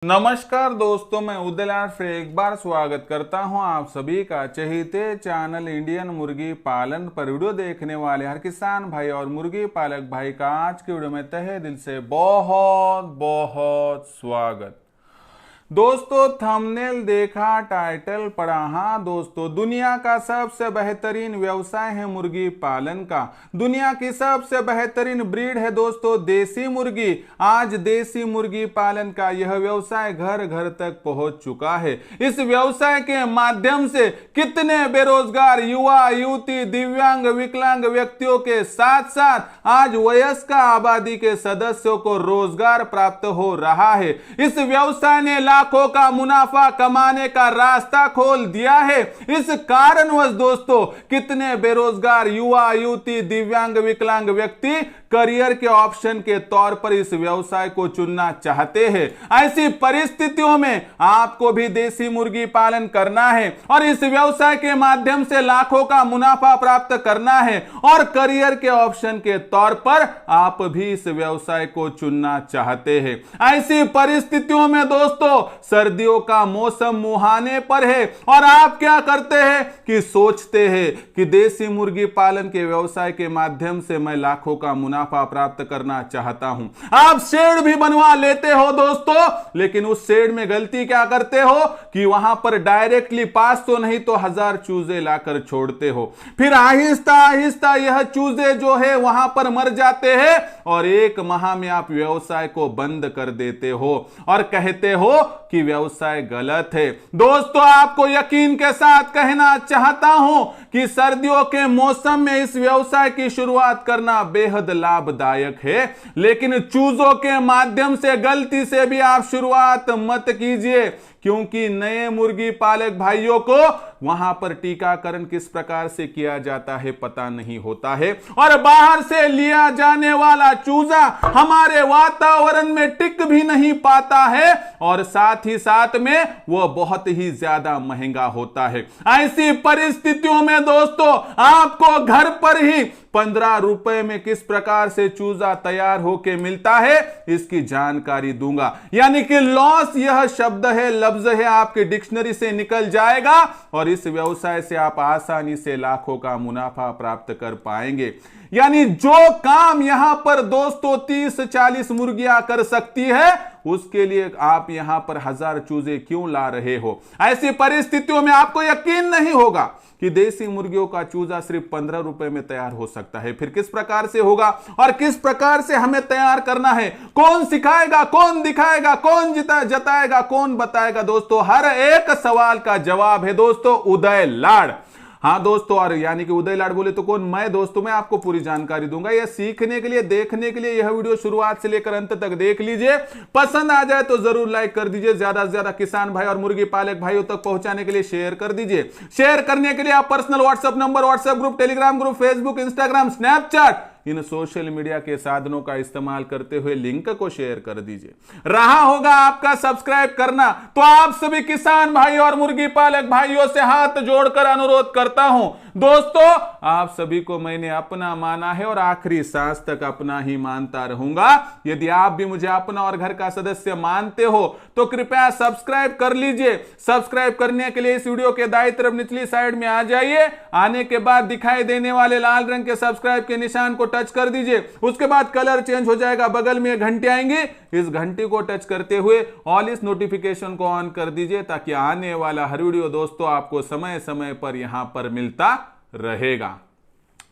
नमस्कार दोस्तों, मैं उदयलाल फिर एक बार स्वागत करता हूं आप सभी का चहेते चैनल इंडियन मुर्गी पालन पर। वीडियो देखने वाले हर किसान भाई और मुर्गी पालक भाई का आज की वीडियो में तहे दिल से बहुत बहुत स्वागत। दोस्तों थंबनेल देखा, टाइटल पढ़ा। हाँ दोस्तों, दुनिया का सबसे बेहतरीन व्यवसाय है मुर्गी पालन का। दुनिया की सबसे बेहतरीन ब्रीड है दोस्तों देसी मुर्गी। आज देसी मुर्गी पालन का यह व्यवसाय घर घर तक पहुंच चुका है। इस व्यवसाय के माध्यम से कितने बेरोजगार युवा युवती, दिव्यांग, विकलांग व्यक्तियों के साथ साथ आज वयस्क आबादी के सदस्यों को रोजगार प्राप्त हो रहा है। इस व्यवसाय ने लाखों का मुनाफा कमाने का रास्ता खोल दिया है। इस कारणवश दोस्तों कितने बेरोजगार युवा युवती, दिव्यांग, विकलांग व्यक्ति करियर के ऑप्शन के तौर पर इस व्यवसाय को चुनना चाहते हैं। ऐसी परिस्थितियों में आपको भी देसी मुर्गी पालन करना है और इस व्यवसाय के माध्यम से लाखों का मुनाफा प्राप्त करना है और करियर के ऑप्शन के तौर पर आप भी इस व्यवसाय को चुनना चाहते हैं। ऐसी परिस्थितियों में दोस्तों सर्दियों का मौसम मुहाने पर है और आप क्या करते हैं कि सोचते हैं कि देसी मुर्गी पालन के व्यवसाय के माध्यम से मैं लाखों का मुनाफा प्राप्त करना चाहता हूं। आप शेड भी बनवा लेते हो दोस्तों, लेकिन उस शेड में गलती क्या करते हो कि वहां पर डायरेक्टली 500 नहीं तो 1000 चूजे लाकर छोड़ते हो। फिर आहिस्ता आहिस्ता यह चूजे जो है वहां पर मर जाते हैं और एक माह में आप व्यवसाय को बंद कर देते हो और कहते हो कि व्यवसाय गलत है। दोस्तों आपको यकीन के साथ कहना चाहता हूं कि सर्दियों के मौसम में इस व्यवसाय की शुरुआत करना बेहद लाभदायक है, लेकिन चूजों के माध्यम से गलती से भी आप शुरुआत मत कीजिए, क्योंकि नए मुर्गी पालक भाइयों को वहां पर टीकाकरण किस प्रकार से किया जाता है पता नहीं होता है और बाहर से लिया जाने वाला चूजा हमारे वातावरण में टिक भी नहीं पाता है और साथ ही साथ में वो बहुत ही ज्यादा महंगा होता है। ऐसी परिस्थितियों में दोस्तों आपको घर पर ही 15 रुपए में किस प्रकार से चूजा तैयार होके मिलता है इसकी जानकारी दूंगा। यानी कि लॉस यह शब्द है, लफ्ज है, आपके डिक्शनरी से निकल जाएगा और इस व्यवसाय से आप आसानी से लाखों का मुनाफा प्राप्त कर पाएंगे। यानी जो काम यहां पर दोस्तों 30-40 मुर्गियां कर सकती है उसके लिए आप यहां पर 1000 चूजे क्यों ला रहे हो। ऐसी परिस्थितियों में आपको यकीन नहीं होगा कि देसी मुर्गियों का चूजा सिर्फ 15 रुपए में तैयार हो सकता है। फिर किस प्रकार से होगा और किस प्रकार से हमें तैयार करना है, कौन सिखाएगा, कौन दिखाएगा, कौन जताएगा, कौन बताएगा दोस्तों, हर एक सवाल का जवाब है दोस्तों उदय लाड। हाँ दोस्तों, और यानी कि उदय लाड बोले तो कौन, मैं दोस्तों मैं आपको पूरी जानकारी दूंगा। यह सीखने के लिए, देखने के लिए यह वीडियो शुरुआत से लेकर अंत तक देख लीजिए। पसंद आ जाए तो जरूर लाइक कर दीजिए, ज्यादा से ज्यादा किसान भाई और मुर्गी पालक भाइयों तक पहुंचाने के लिए शेयर कर दीजिए। शेयर करने के लिए आप personal WhatsApp number, WhatsApp group, Telegram group, Facebook, Instagram, Snapchat इन सोशल मीडिया के साधनों का इस्तेमाल करते हुए लिंक को शेयर कर दीजिए। रहा होगा आपका सब्सक्राइब करना, तो आप सभी किसान भाई और मुर्गी पालक भाइयों से हाथ जोड़कर अनुरोध करता हूं दोस्तों, आप सभी को मैंने अपना माना है और आखिरी सांस तक अपना ही मानता रहूंगा। यदि आप भी मुझे अपना और घर का सदस्य मानते हो तो कृपया सब्सक्राइब कर लीजिए। सब्सक्राइब करने के लिए इस वीडियो के दाईं तरफ निचली साइड में आ जाइए। आने के बाद दिखाई देने वाले लाल रंग के सब्सक्राइब के निशान को टच कर दीजिए। उसके बाद कलर चेंज हो जाएगा, बगल में एक घंटी आएंगी, इस घंटी को टच करते हुए ऑल इस नोटिफिकेशन को ऑन कर दीजिए ताकि आने वाला हर वीडियो दोस्तों आपको समय समय पर यहां पर मिलता रहेगा।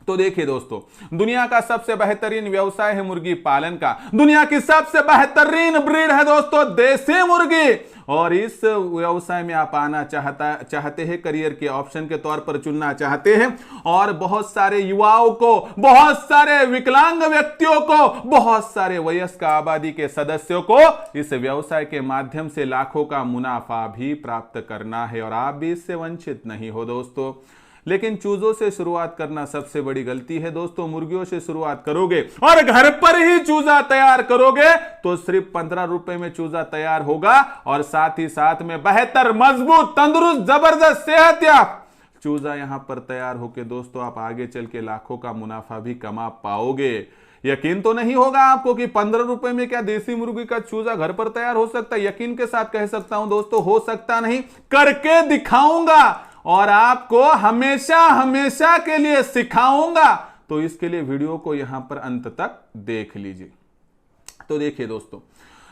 तो देखिए दोस्तों, दुनिया का सबसे बेहतरीन व्यवसाय है मुर्गी पालन का। दुनिया की सबसे बेहतरीन ब्रीड है दोस्तों देसी मुर्गी और इस व्यवसाय में आप आना चाहते हैं, करियर के ऑप्शन के तौर पर चुनना चाहते हैं और बहुत सारे युवाओं को, बहुत सारे विकलांग व्यक्तियों को, बहुत सारे वयस्क आबादी के सदस्यों को इस व्यवसाय के माध्यम से लाखों का मुनाफा भी प्राप्त करना है और आप भी इससे वंचित नहीं हो दोस्तों। लेकिन चूजों से शुरुआत करना सबसे बड़ी गलती है दोस्तों। मुर्गियों से शुरुआत करोगे और घर पर ही चूजा तैयार करोगे तो सिर्फ 15 रुपए में चूजा तैयार होगा और साथ ही साथ में बेहतर, मजबूत, तंदुरुस्त, जबरदस्त, सेहतयाब चूजा यहां पर तैयार होके दोस्तों आप आगे चल के लाखों का मुनाफा भी कमा पाओगे। यकीन तो नहीं होगा आपको कि 15 रुपए में क्या देसी मुर्गी का चूजा घर पर तैयार हो सकता है। यकीन के साथ कह सकता हूं दोस्तों, हो सकता नहीं, करके दिखाऊंगा और आपको हमेशा हमेशा के लिए सिखाऊंगा। तो इसके लिए वीडियो को यहां पर अंत तक देख लीजिए। तो देखिए दोस्तों,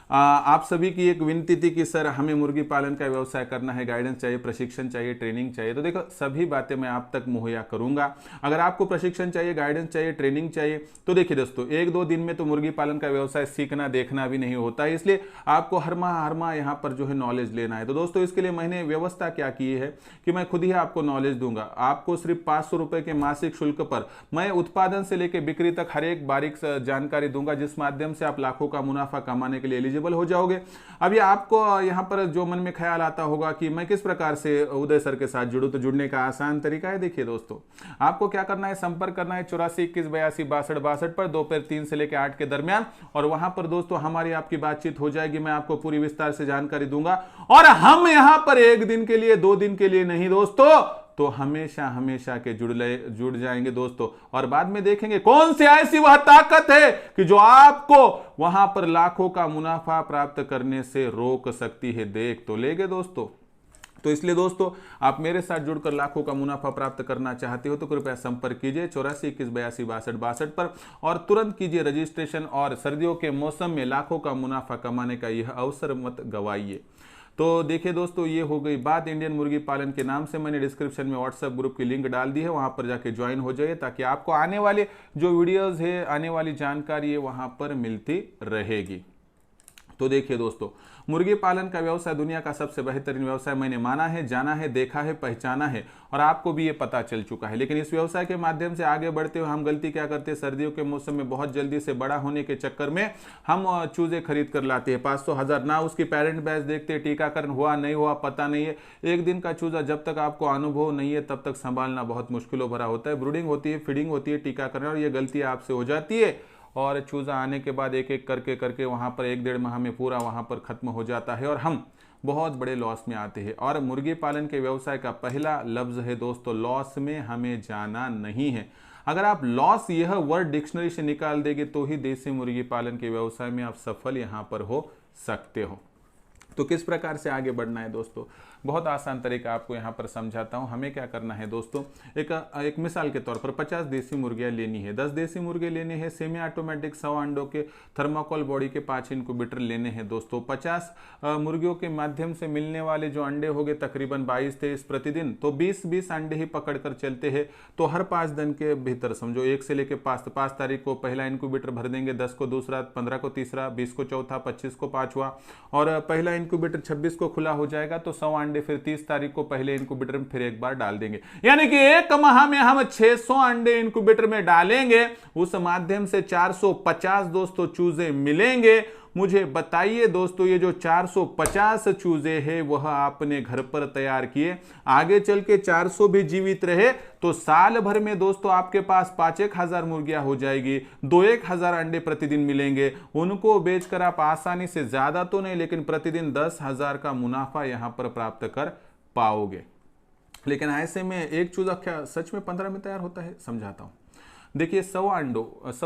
आप सभी की एक विनती थी कि सर हमें मुर्गी पालन का व्यवसाय करना है, गाइडेंस चाहिए, प्रशिक्षण चाहिए, ट्रेनिंग चाहिए। तो देखो सभी बातें मैं आप तक मुहैया करूंगा। अगर आपको प्रशिक्षण चाहिए, गाइडेंस चाहिए, ट्रेनिंग चाहिए, तो देखिए दोस्तों, 1-2 दिन में तो मुर्गी पालन का व्यवसाय सीखना देखना भी नहीं होता है, इसलिए आपको हर माह यहाँ पर जो है नॉलेज लेना है। तो दोस्तों इसके लिए मैंने व्यवस्था क्या की है कि मैं खुद ही आपको नॉलेज दूंगा। आपको सिर्फ 500 रुपए के मासिक शुल्क पर मैं उत्पादन से लेकर बिक्री तक हर एक बारीक जानकारी दूंगा, जिस माध्यम से आप लाखों का मुनाफा कमाने के लिए एलिजिबल हो जाओगे। अभी आपको यहां पर जो मन में ख्याल आता होगा कि मैं किस प्रकार से उदय सर के साथ जुड़ूं, तो जुड़ने का आसान तरीका है। देखिए दोस्तों, आपको क्या करना है, संपर्क करना है 84 21 82 62 62 पर दोपहर 3 से लेकर 8 के दरमियान, और वहां पर दोस्तों हमारी आपकी बातचीत हो जाएगी। मैं आपको पूरी विस्तार से जानकारी दूंगा और हम यहां पर 1 दिन के लिए 2 दिन के लिए नहीं दोस्तों, तो हमेशा हमेशा के जुड़ जाएंगे दोस्तों। और बाद में देखेंगे कौन सी ऐसी वह ताकत है कि जो आपको वहां पर लाखों का मुनाफा प्राप्त करने से रोक सकती है। देख तो लेंगे दोस्तों। तो इसलिए दोस्तों, आप मेरे साथ जुड़कर लाखों का मुनाफा प्राप्त करना चाहते हो तो कृपया संपर्क कीजिए 84 21 82 62 62 पर और तुरंत कीजिए रजिस्ट्रेशन, और सर्दियों के मौसम में लाखों का मुनाफा कमाने का यह अवसर मत गवाइए। तो देखिए दोस्तों, ये हो गई बात इंडियन मुर्गी पालन के नाम से। मैंने डिस्क्रिप्शन में व्हाट्सएप ग्रुप की लिंक डाल दी है, वहां पर जाके ज्वाइन हो जाइए ताकि आपको आने वाले जो वीडियोस है, आने वाली जानकारी है वहां पर मिलती रहेगी। तो देखिए दोस्तों, मुर्गी पालन का व्यवसाय दुनिया का सबसे बेहतरीन व्यवसाय मैंने माना है, जाना है, देखा है, पहचाना है, और आपको भी ये पता चल चुका है। लेकिन इस व्यवसाय के माध्यम से आगे बढ़ते हुए हम गलती क्या करते हैं, सर्दियों के मौसम में बहुत जल्दी से बड़ा होने के चक्कर में हम चूजे खरीद कर लाते हैं 500,000, ना उसकी पेरेंट बैच देखते हैं, टीकाकरण हुआ नहीं हुआ पता नहीं है। एक दिन का चूजा जब तक आपको अनुभव नहीं है तब तक संभालना बहुत मुश्किलों भरा होता है। ब्रूडिंग होती है, फीडिंग होती है, टीकाकरण, और ये गलती आपसे हो जाती है और चूजा आने के बाद एक एक करके करके वहाँ पर 1-1.5 माह में पूरा वहाँ पर खत्म हो जाता है और हम बहुत बड़े लॉस में आते हैं। और मुर्गी पालन के व्यवसाय का पहला लफ्ज है दोस्तों, लॉस में हमें जाना नहीं है। अगर आप लॉस यह वर्ड डिक्शनरी से निकाल देंगे तो ही देसी मुर्गी पालन के व्यवसाय में आप सफल यहाँ पर हो सकते हो। तो किस प्रकार से आगे बढ़ना है दोस्तों, बहुत आसान तरीका आपको यहाँ पर समझाता हूँ। हमें क्या करना है दोस्तों, एक मिसाल के तौर पर 50 देसी मुर्गियाँ लेनी है, 10 देसी मुर्गे लेने हैं, सेमी ऑटोमेटिक 100 अंडों के थर्माकोल बॉडी के 5 इनक्यूबेटर लेने हैं दोस्तों। 50 मुर्गियों के माध्यम से मिलने वाले जो अंडे हो गए तकरीबन 22-23 प्रतिदिन, तो 20-20 अंडे ही पकड़ कर चलते हैं। तो हर 5 दिन के भीतर समझो 1 से लेकर 5 तारीख को पहला इनक्यूबेटर भर देंगे, 10 को दूसरा, 15 को तीसरा, 20 को चौथा, 25 को पांचवा, और पहला इनक्यूबेटर 26 को खुला हो जाएगा। तो 100 अंडे फिर 30 तारीख को पहले इनक्यूबेटर में फिर एक बार डाल देंगे, यानी कि एक माह में हम 600 अंडे इनक्यूबेटर में डालेंगे। उस माध्यम से 450 दोस्तों चूजे मिलेंगे। मुझे बताइए दोस्तों, ये जो 450 चूजे हैं वह आपने घर पर तैयार किए, आगे चल के 400 भी जीवित रहे तो साल भर में दोस्तों आपके पास 5-1 हजार मुर्गियां हो जाएगी, 2-1 हजार अंडे प्रतिदिन मिलेंगे। उनको बेचकर आप आसानी से, ज्यादा तो नहीं लेकिन प्रतिदिन 10,000 का मुनाफा यहां पर प्राप्त कर पाओगे। लेकिन ऐसे में एक चूजा क्या सच में 15 में तैयार होता है, समझाता हूं। देखिए 100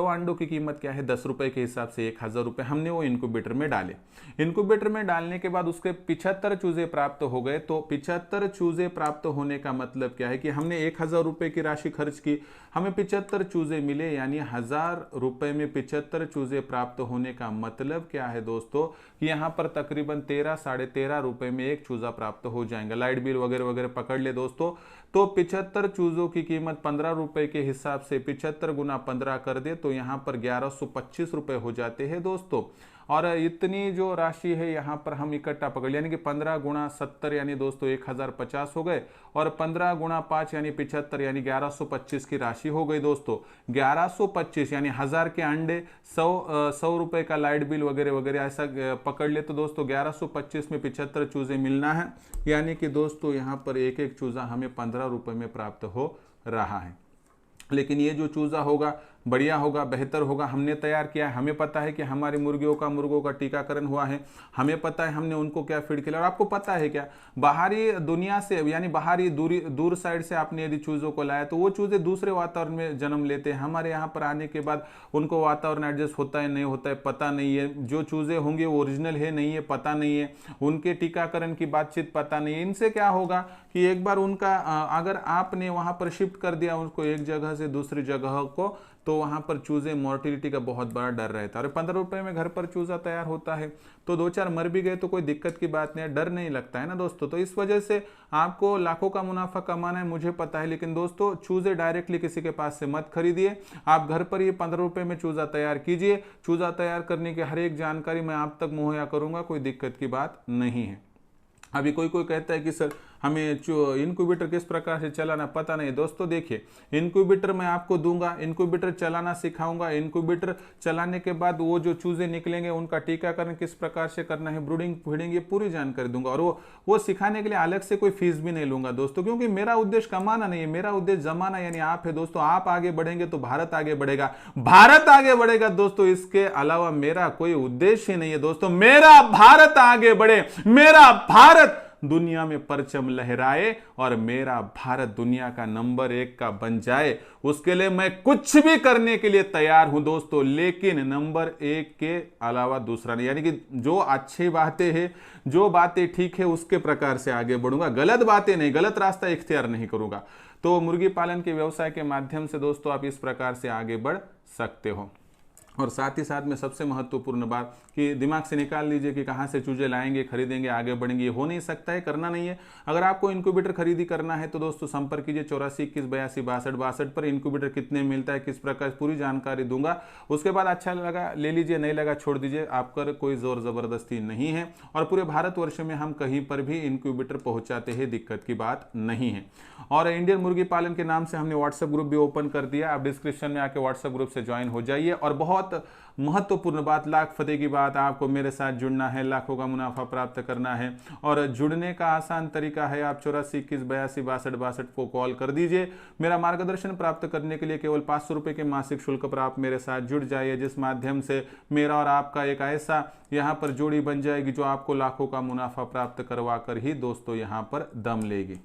अंडों की कीमत क्या है, 10 रुपए के हिसाब से 1,000 रुपए हमने वो इनक्यूबेटर में डाले। इनक्यूबेटर में डालने के बाद उसके 75 चूजे प्राप्त हो गए। तो 75 चूजे प्राप्त होने का मतलब क्या है कि हमने 1,000 रुपए की राशि खर्च की, हमें 75 चूजे मिले, यानी 1,000 रुपए में 75 चूजे प्राप्त होने का मतलब क्या है दोस्तों कि यहाँ पर तकरीबन 13-13.5 रुपए में एक चूजा प्राप्त हो जाएंगे। लाइट बिल वगैरह वगैरह पकड़ ले दोस्तों, तो 75 चूजों की कीमत 15 रुपए के हिसाब से 75 गुना 15 कर दे तो यहाँ पर 1125 रुपए हो जाते हैं दोस्तों। और इतनी जो राशि है यहाँ पर हम इकट्ठा पकड़, यानी कि 15 गुणा 70 यानी दोस्तों 1050 हो गए, और 15 गुणा 5 यानी 75 यानी 1125 की राशि हो गई दोस्तों। 1125 यानी 1000 के अंडे, 100 रुपए का लाइट बिल वगैरह वगैरह ऐसा पकड़ ले तो दोस्तों 1125 में 75 चूजे मिलना है, यानी कि दोस्तों यहाँ पर एक एक चूजा हमें 15 रुपए में प्राप्त हो रहा है। लेकिन ये जो चूजा होगा बढ़िया होगा, बेहतर होगा। हमने तैयार किया है, हमें पता है कि हमारी मुर्गियों का टीकाकरण हुआ है, हमें पता है हमने उनको क्या फीड किया। और आपको पता है क्या, बाहरी दुनिया से यानी बाहरी दूर साइड से आपने यदि चूजों को लाया तो वो चूजे दूसरे वातावरण में जन्म लेते हैं। हमारे यहाँ पर आने के बाद उनको वातावरण एडजस्ट होता है नहीं होता है पता नहीं है, जो चूजे होंगे वो ओरिजिनल है नहीं है पता नहीं है, उनके टीकाकरण की बातचीत पता नहीं है। इनसे क्या होगा कि एक बार उनका अगर आपने वहां पर शिफ्ट कर दिया उनको एक जगह से दूसरी जगह को, तो वहां पर चूजे मॉर्टिलिटी का बहुत बड़ा डर रहता है। और 15 रुपए में घर पर चूजा तैयार होता है, तो 2-4 मर भी गए तो कोई दिक्कत की बात नहीं है, डर नहीं लगता है ना दोस्तों। तो इस वजह से आपको लाखों का मुनाफा कमाना है, मुझे पता है, लेकिन दोस्तों चूजे डायरेक्टली किसी के पास से मत खरीदिए। आप घर पर ही 15 रुपए में चूजा तैयार कीजिए। चूजा तैयार करने की हर एक जानकारी मैं आप तक मुहैया करूंगा, कोई दिक्कत की बात नहीं है। अभी कोई कहता है कि सर हमें इनक्यूबेटर किस प्रकार से चलाना पता नहीं। दोस्तों देखिए, इनक्यूबेटर मैं आपको दूंगा, इनक्यूबेटर चलाना सिखाऊंगा, इनक्यूबेटर चलाने के बाद वो जो चूजे निकलेंगे उनका टीकाकरण किस प्रकार से करना है, ब्रूडिंग फीडिंग, ये पूरी जानकारी दूंगा। और वो सिखाने के लिए अलग से कोई फीस भी नहीं लूंगा दोस्तों, क्योंकि मेरा उद्देश्य कमाना नहीं है, मेरा उद्देश्य जमाना यानी आप है दोस्तों। आप आगे बढ़ेंगे तो भारत आगे बढ़ेगा, भारत आगे बढ़ेगा दोस्तों। इसके अलावा मेरा कोई उद्देश्य नहीं है दोस्तों। मेरा भारत आगे बढ़े, मेरा भारत दुनिया में परचम लहराए और मेरा भारत दुनिया का नंबर 1 का बन जाए, उसके लिए मैं कुछ भी करने के लिए तैयार हूं दोस्तों, लेकिन नंबर 1 के अलावा दूसरा नहीं। यानी कि जो अच्छी बातें हैं, जो बातें ठीक है उसके प्रकार से आगे बढ़ूंगा, गलत बातें नहीं, गलत रास्ता इख्तियार नहीं करूंगा। तो मुर्गी पालन के व्यवसाय के माध्यम से दोस्तों आप इस प्रकार से आगे बढ़ सकते हो। और साथ ही साथ में सबसे महत्वपूर्ण बात कि दिमाग से निकाल लीजिए कि कहाँ से चूजे लाएंगे, खरीदेंगे, आगे बढ़ेंगे, ये हो नहीं सकता है, करना नहीं है। अगर आपको इनक्यूबेटर खरीदी करना है तो दोस्तों संपर्क कीजिए 84 21 82 62 पर। इनक्यूबेटर कितने मिलता है, किस प्रकार, पूरी जानकारी दूंगा। उसके बाद अच्छा लगा ले लीजिए, नहीं लगा छोड़ दीजिए, आपका कोई जोर जबरदस्ती नहीं है। और पूरे भारतवर्ष में हम कहीं पर भी इनक्यूबेटर पहुंचाते हैं, दिक्कत की बात नहीं है। और इंडियन मुर्गी पालन के नाम से हमने व्हाट्सएप ग्रुप भी ओपन कर दिया, आप डिस्क्रिप्शन में आके व्हाट्सएप ग्रुप से ज्वाइन हो जाइए। और बहुत महत्वपूर्ण बात, लाख फतेह की बात, आपको मेरे साथ जुड़ना है, लाखों का मुनाफा प्राप्त करना है। और जुड़ने का आसान तरीका है, आप 84 21 82 62 62 को कॉल कर दीजिए। मेरा मार्गदर्शन प्राप्त करने के लिए केवल 500 रुपए के मासिक शुल्क पर आप मेरे साथ जुड़ जाइए, जिस माध्यम से मेरा और आपका एक ऐसा यहाँ पर जोड़ी बन जाएगी जो आपको लाखों का मुनाफा प्राप्त करवा कर ही दोस्तों यहाँ पर दम लेगी।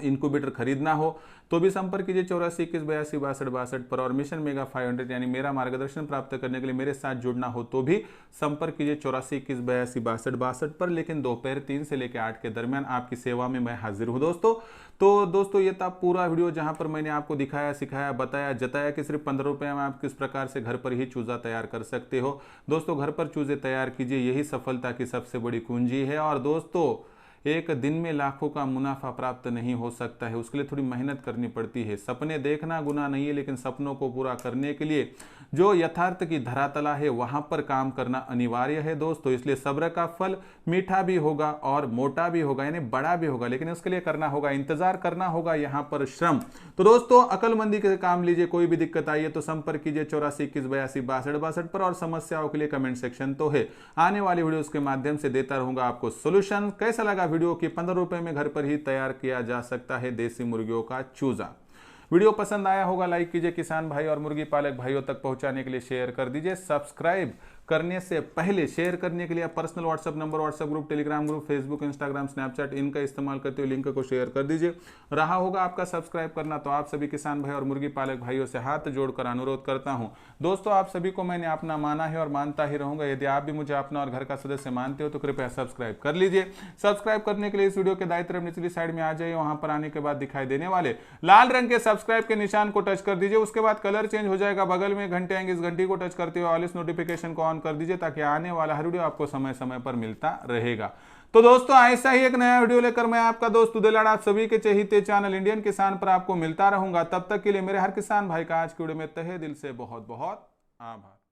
इनक्यूबेटर खरीदना हो तो भी संपर्क कीजिए 84 21 82 62 62 पर। और मिशन मेगा 500 यानी मेरा मार्गदर्शन प्राप्त करने के लिए मेरे साथ जुड़ना हो तो भी संपर्क कीजिए 84 21 82 62 62 पर। लेकिन दोपहर 3 से लेकर 8 के दरमियान आपकी सेवा में मैं हाजिर हूं दोस्तों। तो दोस्तों ये था पूरा वीडियो जहां पर मैंने आपको दिखाया, सिखाया, बताया, जताया कि सिर्फ 15 रुपए में आप किस प्रकार से घर पर ही चूजा तैयार कर सकते हो। दोस्तों घर पर चूजे तैयार कीजिए, यही सफलता की सबसे बड़ी कुंजी है। और दोस्तों एक दिन में लाखों का मुनाफा प्राप्त नहीं हो सकता है, उसके लिए थोड़ी मेहनत करनी पड़ती है। सपने देखना गुनाह नहीं है, लेकिन सपनों को पूरा करने के लिए जो यथार्थ की धरातला है वहां पर काम करना अनिवार्य है दोस्तों। इसलिए सब्र का फल मीठा भी होगा और मोटा भी होगा, यानी बड़ा भी होगा, लेकिन उसके लिए करना होगा, इंतजार करना होगा, यहाँ पर श्रम। तो दोस्तों अकलमंदी के काम लीजिए, कोई भी दिक्कत आई है तो संपर्क कीजिए 84 21 82 62 62 पर। और समस्याओं के लिए कमेंट सेक्शन तो है, आने वाली वीडियोस के माध्यम से देता रहूंगा आपको सोल्यूशन। कैसा लगा वीडियो की 15 रुपए में घर पर ही तैयार किया जा सकता है देसी मुर्गियों का चूजा। वीडियो पसंद आया होगा लाइक कीजिए, किसान भाई और मुर्गी पालक भाइयों तक पहुंचाने के लिए शेयर कर दीजिए। सब्सक्राइब करने से पहले शेयर करने के लिए personal WhatsApp number, WhatsApp group, Telegram group, Facebook, Instagram, Snapchat इनका इस्तेमाल करते हुए लिंक को शेयर कर दीजिए। रहा होगा आपका सब्सक्राइब करना, तो आप सभी किसान भाई और मुर्गी पालक भाइयों से हाथ जोड़कर अनुरोध करता हूं दोस्तों, आप सभी को मैंने अपना माना है और मानता ही रहूंगा। यदि आप भी मुझे अपना और घर का सदस्य मानते हो तो कृपया सब्सक्राइब कर लीजिए। सब्सक्राइब करने के लिए इस वीडियो के दाईं तरफ निचली साइड में आ जाइए, वहां पर आने के बाद दिखाई देने वाले लाल रंग के सब्सक्राइब के निशान को टच कर दीजिए। उसके बाद कलर चेंज हो जाएगा, बगल में घंटे आएंगे, इस घंटी को टच करते हुए ऑल नोटिफिकेशन को ऑन कर दीजिए, ताकि आने वाला हर वीडियो आपको समय समय पर मिलता रहेगा। तो दोस्तों ऐसा ही एक नया वीडियो लेकर मैं आपका दोस्त उदयलाल आप सभी के चहेते चैनल इंडियन किसान पर आपको मिलता रहूंगा। तब तक के लिए मेरे हर किसान भाई का आज के वीडियो में तहे दिल से बहुत बहुत आभार।